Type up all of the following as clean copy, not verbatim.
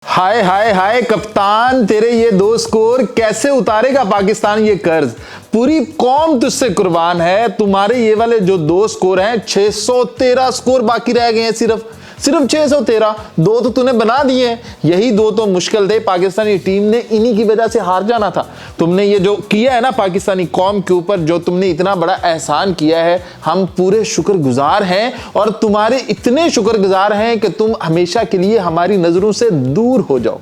हाय हाय हाय कप्तान, तेरे ये दो स्कोर कैसे उतारेगा पाकिस्तान ये कर्ज। पूरी कौम तुझसे कुर्बान है। तुम्हारे ये वाले जो दो स्कोर हैं, 613 स्कोर बाकी रह गए हैं। सिर्फ 613। दो तो तूने बना दिए हैं। यही दो तो मुश्किल थे। पाकिस्तानी टीम ने इन्हीं की वजह से हार जाना था। तुमने ये जो किया है ना पाकिस्तानी कौम के ऊपर, जो तुमने इतना बड़ा एहसान किया है, हम पूरे शुक्रगुजार हैं। और तुम्हारे इतने शुक्रगुजार हैं कि तुम हमेशा के लिए हमारी नजरों से दूर हो जाओ।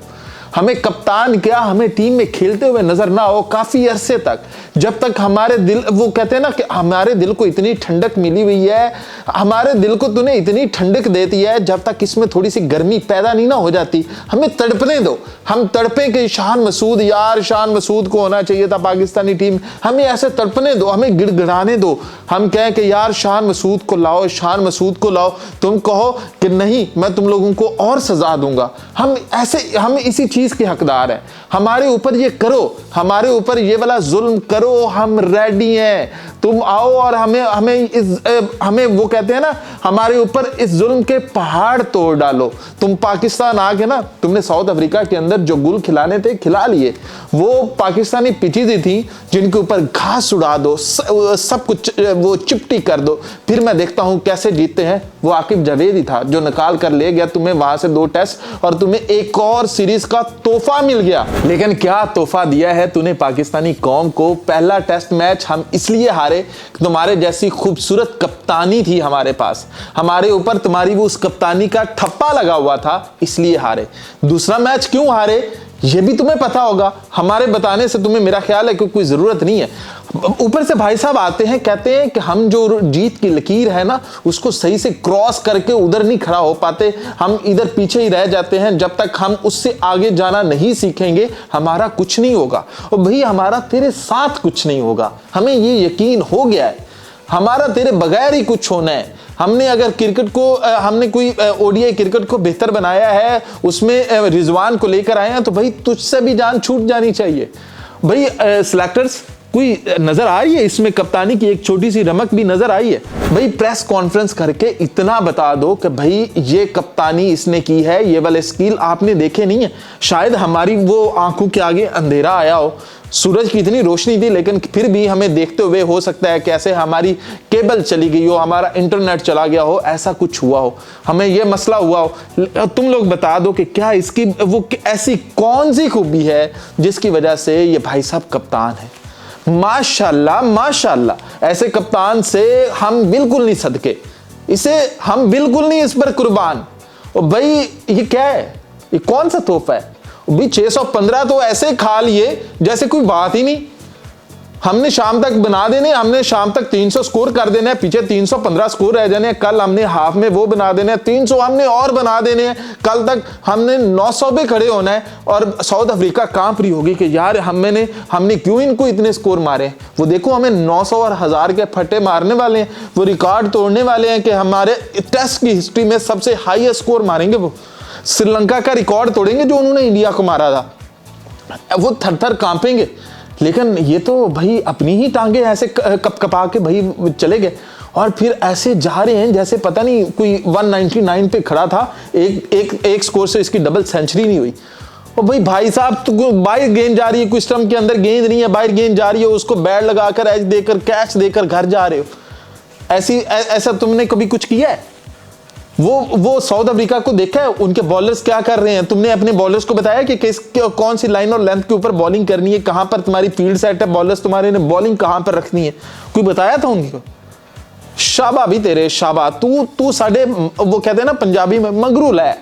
हमें कप्तान क्या, हमें टीम में खेलते हुए नजर ना हो काफी अरसे तक, जब तक हमारे दिल, वो कहते हैं ना कि हमारे दिल को इतनी ठंडक मिली हुई है, हमारे दिल को तूने इतनी ठंडक देती है, जब तक इसमें थोड़ी सी गर्मी पैदा नहीं ना हो जाती, हमें तड़पने दो। हम तड़पे कि शान मसूद, यार शान मसूद को होना चाहिए था पाकिस्तानी टीम, हमें ऐसे तड़पने दो, हमें गिड़गिड़ाने दो। हम कहें कि यार शान मसूद को लाओ, शान मसूद को लाओ। तुम कहो कि नहीं, मैं तुम लोगों को और सजा दूंगा। हम इसी चीज के हकदार हैं। हमारे ऊपर ये करो, हमारे ऊपर ये वाला जुल्म करो, हम रेडी हैं। तुम आओ और हमें वो कहते हैं ना, हमारे ऊपर इस जुल्म के पहाड़ तोड़ डालो। तुम पाकिस्तान आके ना, तुमने साउथ अफ्रीका के अंदर जो गुल खिलाने थे खिला लिए। वो पाकिस्तानी पिचेज थी जिनके ऊपर घास उड़ा दो, सब कुछ वो चिपटी कर दो, फिर मैं देखता हूं कैसे जीतते हैं। वो आकिब जावेद ही था जो निकाल कर ले गया तुम्हें वहां से 2 टेस्ट, और तुम्हें एक और सीरीज का तोहफा मिल गया। लेकिन क्या तोहफा दिया है तूने पाकिस्तानी कौम को। पहला टेस्ट मैच हम इसलिए हारे, तुम्हारे जैसी खूबसूरत कप्तानी थी हमारे पास, हमारे ऊपर तुम्हारी वो उस कप्तानी का ठप्पा लगा हुआ था, इसलिए हारे। दूसरा मैच क्यों हारे ये भी तुम्हें पता होगा, हमारे बताने से तुम्हें मेरा ख्याल है कि कोई जरूरत नहीं है। ऊपर से भाई साहब आते हैं, कहते हैं कि हम जो जीत की लकीर है ना, उसको सही से क्रॉस करके उधर नहीं खड़ा हो पाते, हम इधर पीछे ही रह जाते हैं। जब तक हम उससे आगे जाना नहीं सीखेंगे, हमारा कुछ नहीं होगा। और भाई हमारा तेरे साथ कुछ नहीं होगा, हमें ये यकीन हो गया है। हमारा तेरे बगैर ही कुछ होना है। हमने अगर क्रिकेट को, हमने कोई ओडीआई क्रिकेट को बेहतर बनाया है, उसमें रिजवान को लेकर आए हैं, तो भाई तुझसे भी जान छूट जानी चाहिए। भाई सिलेक्टर्स, कोई नजर आ रही है इसमें कप्तानी की एक छोटी सी रमक भी नजर आई है? भाई प्रेस कॉन्फ्रेंस करके इतना बता दो कि भाई ये कप्तानी इसने की है, ये वाले स्किल आपने देखे नहीं है। शायद हमारी वो आंखों के आगे अंधेरा आया हो, सूरज की इतनी रोशनी थी, लेकिन फिर भी हमें देखते हुए हो सकता है कैसे हमारी केबल चली गई हो, हमारा इंटरनेट चला गया हो, ऐसा कुछ हुआ हो, हमें यह मसला हुआ हो। तुम लोग बता दो कि क्या इसकी वो ऐसी कौन सी खूबी है जिसकी वजह से ये भाई साहब कप्तान है। माशाल्लाह माशाल्लाह, ऐसे कप्तान से हम बिल्कुल नहीं सदके, इसे हम बिल्कुल नहीं इस पर कुर्बान। और भाई ये क्या है, ये कौन सा तोहफा है? भी 615 तो ऐसे खा लिए जैसे कोई बात ही नहीं। हमने शाम तक बना देने, हमने शाम तक 300 स्कोर कर देने, पीछे 315 स्कोर रह जाने। कल हमने हाफ में वो बना देने, 300 हमने और बना देने हैं। कल तक हमने 900 पे खड़े होना है और साउथ अफ्रीका कांप रही होगी कि यार हमने क्यों इनको इतने स्कोर मारे। वो देखो हमें 900 और 1000 के फटे मारने वाले हैं, वो रिकॉर्ड तोड़ने वाले हैं कि हमारे टेस्ट की हिस्ट्री में सबसे हाईएस्ट स्कोर मारेंगे। वो श्रीलंका का रिकॉर्ड तोड़ेंगे जो उन्होंने इंडिया को मारा था। वो थर थर कांपेंगे। लेकिन ये तो भाई अपनी ही टांगे ऐसे कपकपा के भाई चले गए, और फिर ऐसे जा रहे हैं जैसे पता नहीं कोई 199 पे खड़ा था। एक स्कोर से इसकी डबल सेंचुरी नहीं हुई। और भाई साहब, तो बाहर गेंद जा रही है, कोई स्टंप के अंदर गेंद नहीं है, बाहर गेंद जा रही है, उसको बैट लगाकर एज देकर कैच देकर घर जा रहे हो। ऐसा तुमने कभी कुछ किया है? वो साउथ अफ्रीका को देखा है, उनके बॉलर्स क्या कर रहे हैं? तुमने अपने बॉलर्स को बताया कि कौन सी लाइन और लेंथ के ऊपर बॉलिंग करनी है, कहां पर तुम्हारी फील्ड सेट है, बॉलर्स तुम्हारे ने बॉलिंग कहां पर रखनी है, कोई बताया था उनको? शाबा भी तेरे शाबा, तू साडे वो कहते हैं ना पंजाबी में मंगरूल है।